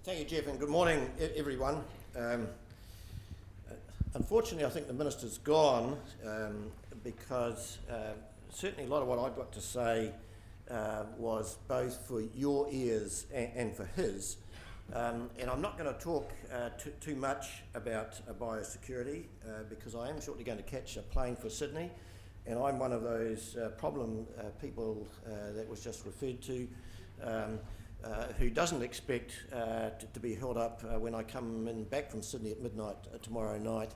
Thank you, Jeff, and good morning, everyone. Unfortunately, I think the Minister's gone because certainly a lot of what I've got to say was both for your ears and for his. And I'm not going to talk too much about biosecurity because I am shortly going to catch a plane for Sydney, and I'm one of those problem people that was just referred to who doesn't expect to be held up when I come in back from Sydney at midnight tomorrow night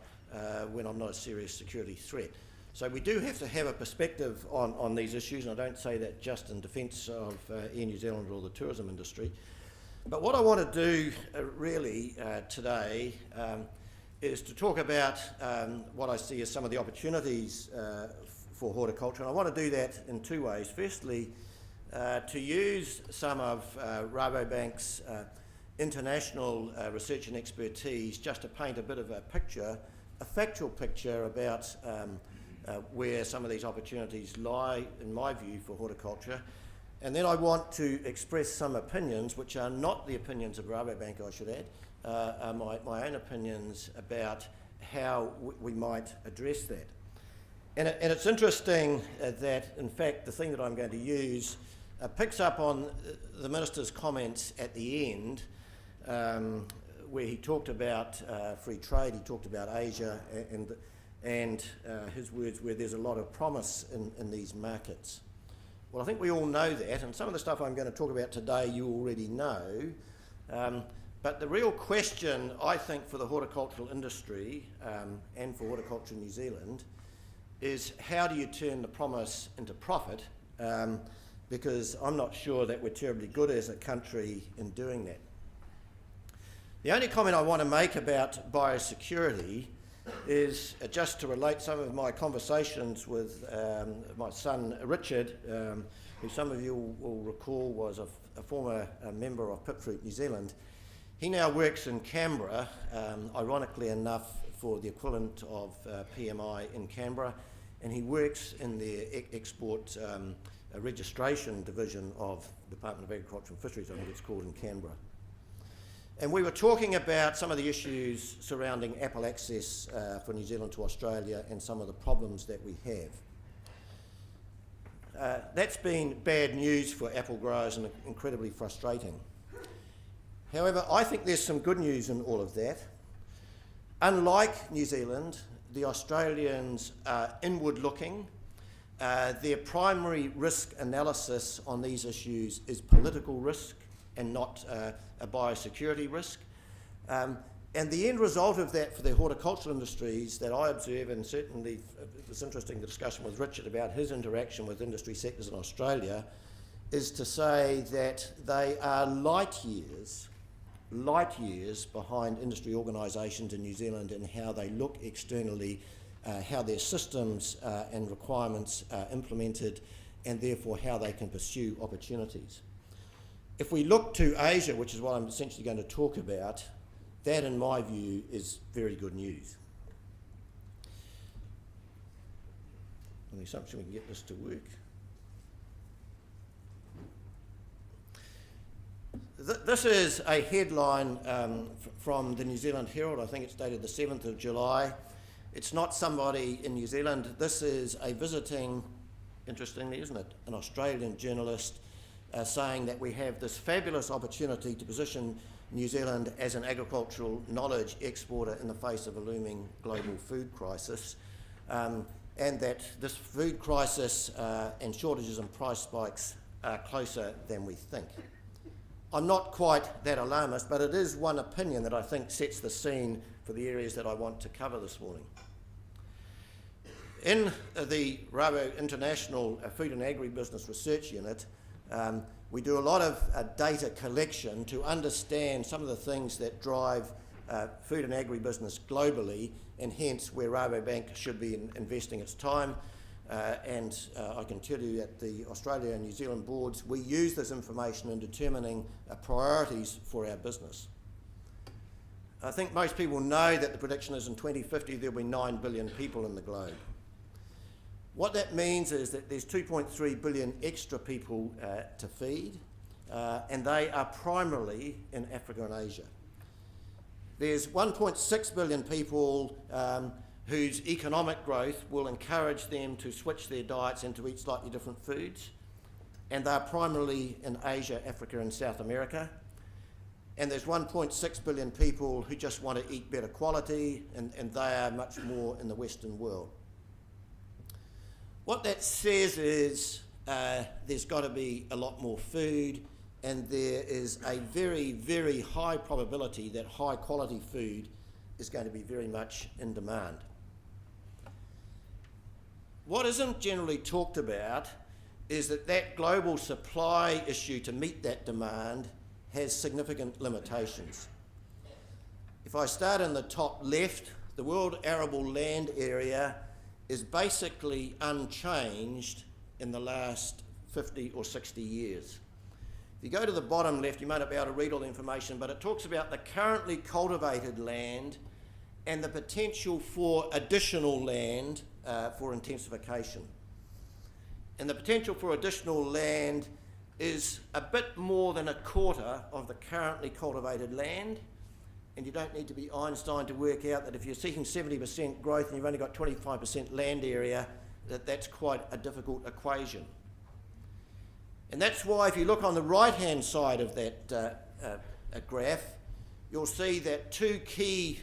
when I'm not a serious security threat. So we do have to have a perspective on these issues, and I don't say that just in defence of Air New Zealand or the tourism industry. But what I want to do really today is to talk about what I see as some of the opportunities for horticulture, and I want to do that in two ways. Firstly, to use some of Rabobank's international research and expertise just to paint a bit of a picture, a factual picture about where some of these opportunities lie, in my view, for horticulture. And then I want to express some opinions, which are not the opinions of Rabobank, I should add, are my own opinions about how we might address that. And it's interesting that, in fact, the thing that I'm going to use picks up on the Minister's comments at the end, where he talked about free trade, he talked about Asia, and his words where there's a lot of promise in these markets. Well, I think we all know that, and some of the stuff I'm going to talk about today you already know, but the real question, I think, for the horticultural industry and for Horticulture New Zealand is how do you turn the promise into profit, because I'm not sure that we're terribly good as a country in doing that. The only comment I want to make about biosecurity is just to relate some of my conversations with my son Richard, who some of you will recall was a former member of Pipfruit New Zealand. He now works in Canberra, ironically enough, for the equivalent of PMI in Canberra, and he works in the export registration division of the Department of Agriculture and Fisheries, I think it's called, in Canberra. And we were talking about some of the issues surrounding apple access for New Zealand to Australia and some of the problems that we have. That's been bad news for apple growers and incredibly frustrating. However, I think there's some good news in all of that. Unlike New Zealand, the Australians are inward looking. Their primary risk analysis on these issues is political risk and not a biosecurity risk. And the end result of that for the horticultural industries that I observe, and certainly it was interesting the discussion with Richard about his interaction with industry sectors in Australia, is to say that they are light years behind industry organisations in New Zealand in how they look externally, how their systems and requirements are implemented, and therefore how they can pursue opportunities. If we look to Asia, which is what I'm essentially going to talk about, that in my view is very good news. On the assumption we can get this to work. This is a headline from the New Zealand Herald. I think it's dated the 7th of July. It's not somebody in New Zealand. This is a visiting, interestingly, isn't it, an Australian journalist saying that we have this fabulous opportunity to position New Zealand as an agricultural knowledge exporter in the face of a looming global food crisis, and that this food crisis and shortages and price spikes are closer than we think. I'm not quite that alarmist, but it is one opinion that I think sets the scene for the areas that I want to cover this morning. In the Rabo International Food and Agribusiness Research Unit, we do a lot of data collection to understand some of the things that drive food and agribusiness globally, and hence where Rabobank should be investing its time. And I can tell you at the Australia and New Zealand boards, we use this information in determining priorities for our business. I think most people know that the prediction is in 2050 there'll be 9 billion people in the globe. What that means is that there's 2.3 billion extra people to feed, and they are primarily in Africa and Asia. There's 1.6 billion people whose economic growth will encourage them to switch their diets and to eat slightly different foods, and they're primarily in Asia, Africa and South America. And there's 1.6 billion people who just want to eat better quality, and they are much more in the Western world. What that says is there's got to be a lot more food, and there is a very, very high probability that high quality food is going to be very much in demand. What isn't generally talked about is that global supply issue to meet that demand has significant limitations. If I start in the top left, the world arable land area is basically unchanged in the last 50 or 60 years. If you go to the bottom left, you might not be able to read all the information, but it talks about the currently cultivated land and the potential for additional land for intensification. And the potential for additional land is a bit more than a quarter of the currently cultivated land, and you don't need to be Einstein to work out that if you're seeking 70% growth and you've only got 25% land area, that's quite a difficult equation. And that's why if you look on the right-hand side of that graph, you'll see that two key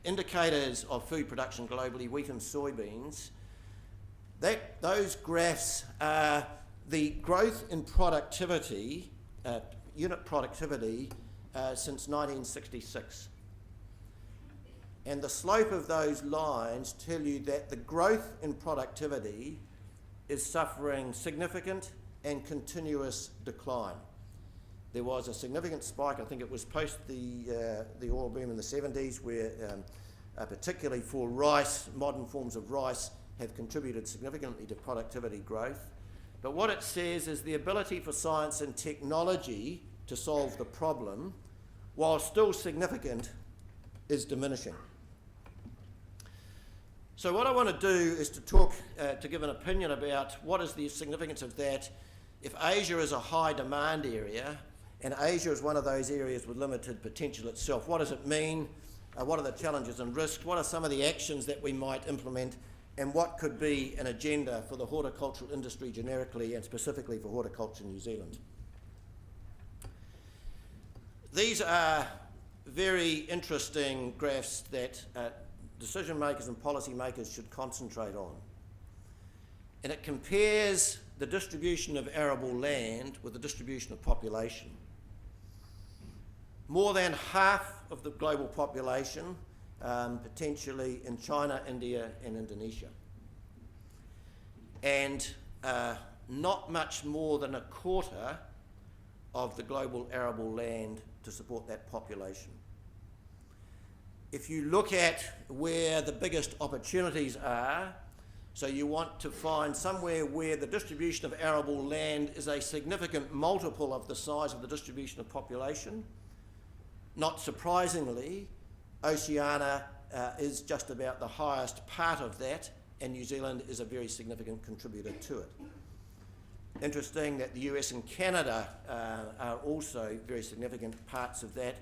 indicators of food production globally, wheat and soybeans, those graphs are the growth in productivity, unit productivity, since 1966. And the slope of those lines tell you that the growth in productivity is suffering significant and continuous decline. There was a significant spike, I think it was post the oil boom in the 70s, where particularly for rice, modern forms of rice have contributed significantly to productivity growth. But what it says is the ability for science and technology to solve the problem, while still significant, is diminishing. So what I want to do is to talk, to give an opinion about what is the significance of that if Asia is a high demand area, and Asia is one of those areas with limited potential itself. What does it mean? What are the challenges and risks? What are some of the actions that we might implement? And what could be an agenda for the horticultural industry generically and specifically for Horticulture New Zealand? These are very interesting graphs that decision makers and policy makers should concentrate on. And it compares the distribution of arable land with the distribution of population. More than half of the global population potentially in China, India and Indonesia. And not much more than a quarter of the global arable land to support that population. If you look at where the biggest opportunities are, so you want to find somewhere where the distribution of arable land is a significant multiple of the size of the distribution of population, not surprisingly, Oceania is just about the highest part of that, and New Zealand is a very significant contributor to it. Interesting that the US and Canada are also very significant parts of that,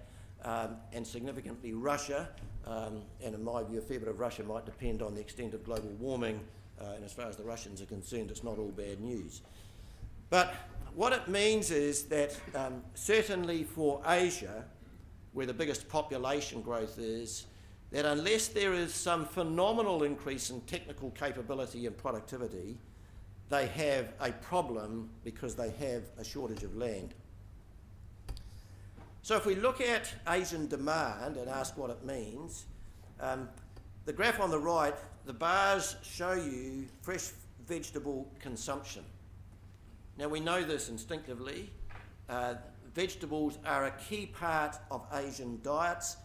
and significantly Russia, and in my view a fair bit of Russia might depend on the extent of global warming, and as far as the Russians are concerned it's not all bad news. But what it means is that certainly for Asia, where the biggest population growth is, that unless there is some phenomenal increase in technical capability and productivity, they have a problem because they have a shortage of land. So if we look at Asian demand and ask what it means, the graph on the right, the bars show you fresh vegetable consumption. Now we know this instinctively. Vegetables are a key part of Asian diets,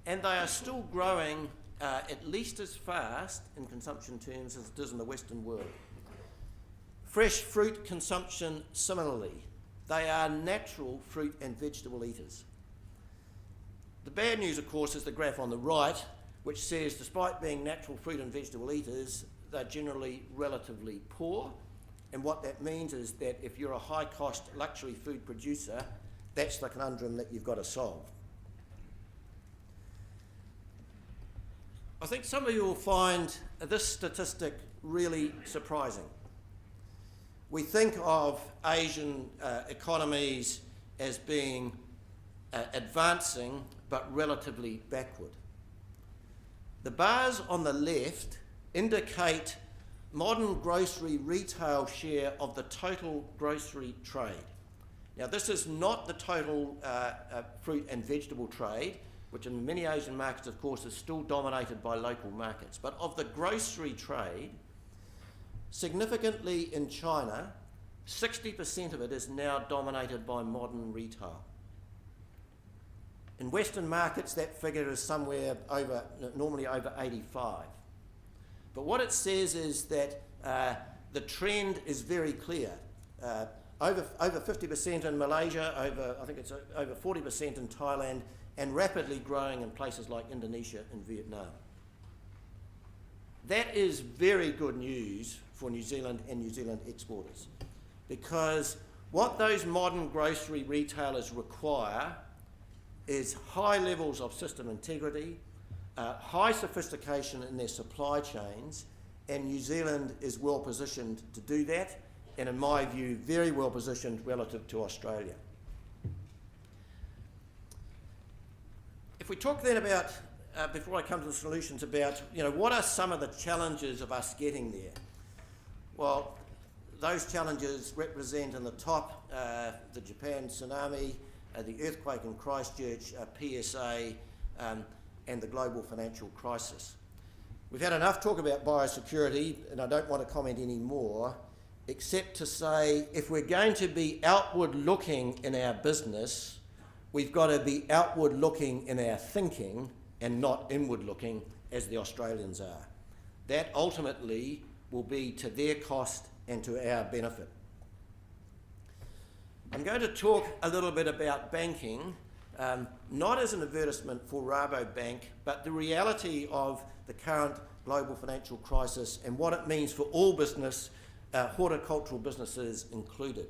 and they are still growing at least as fast in consumption terms as it is in the Western world. Fresh fruit consumption similarly. They are natural fruit and vegetable eaters. The bad news, of course, is the graph on the right, which says despite being natural fruit and vegetable eaters, they're generally relatively poor, And what that means is that if you're a high-cost luxury food producer, that's the conundrum that you've got to solve. I think some of you will find this statistic really surprising. We think of Asian economies as being advancing but relatively backward. The bars on the left indicate modern grocery retail share of the total grocery trade. Now, this is not the total fruit and vegetable trade, which in many Asian markets, of course, is still dominated by local markets. But of the grocery trade, significantly in China, 60% of it is now dominated by modern retail. In Western markets, that figure is somewhere normally over 85. But what it says is that the trend is very clear. Over 50% in Malaysia, I think it's over 40% in Thailand, and rapidly growing in places like Indonesia and Vietnam. That is very good news for New Zealand and New Zealand exporters, because what those modern grocery retailers require is high levels of system integrity, high sophistication in their supply chains, and New Zealand is well positioned to do that, and in my view, very well positioned relative to Australia. If we talk then about, before I come to the solutions, about what are some of the challenges of us getting there? Well, those challenges represent in the top the Japan tsunami, the earthquake in Christchurch, PSA, and the global financial crisis. We've had enough talk about biosecurity, and I don't want to comment any more, except to say if we're going to be outward looking in our business, we've got to be outward looking in our thinking and not inward looking as the Australians are. That ultimately will be to their cost and to our benefit. I'm going to talk a little bit about banking, not as an advertisement for Rabobank, but the reality of the current global financial crisis and what it means for all business, horticultural businesses included.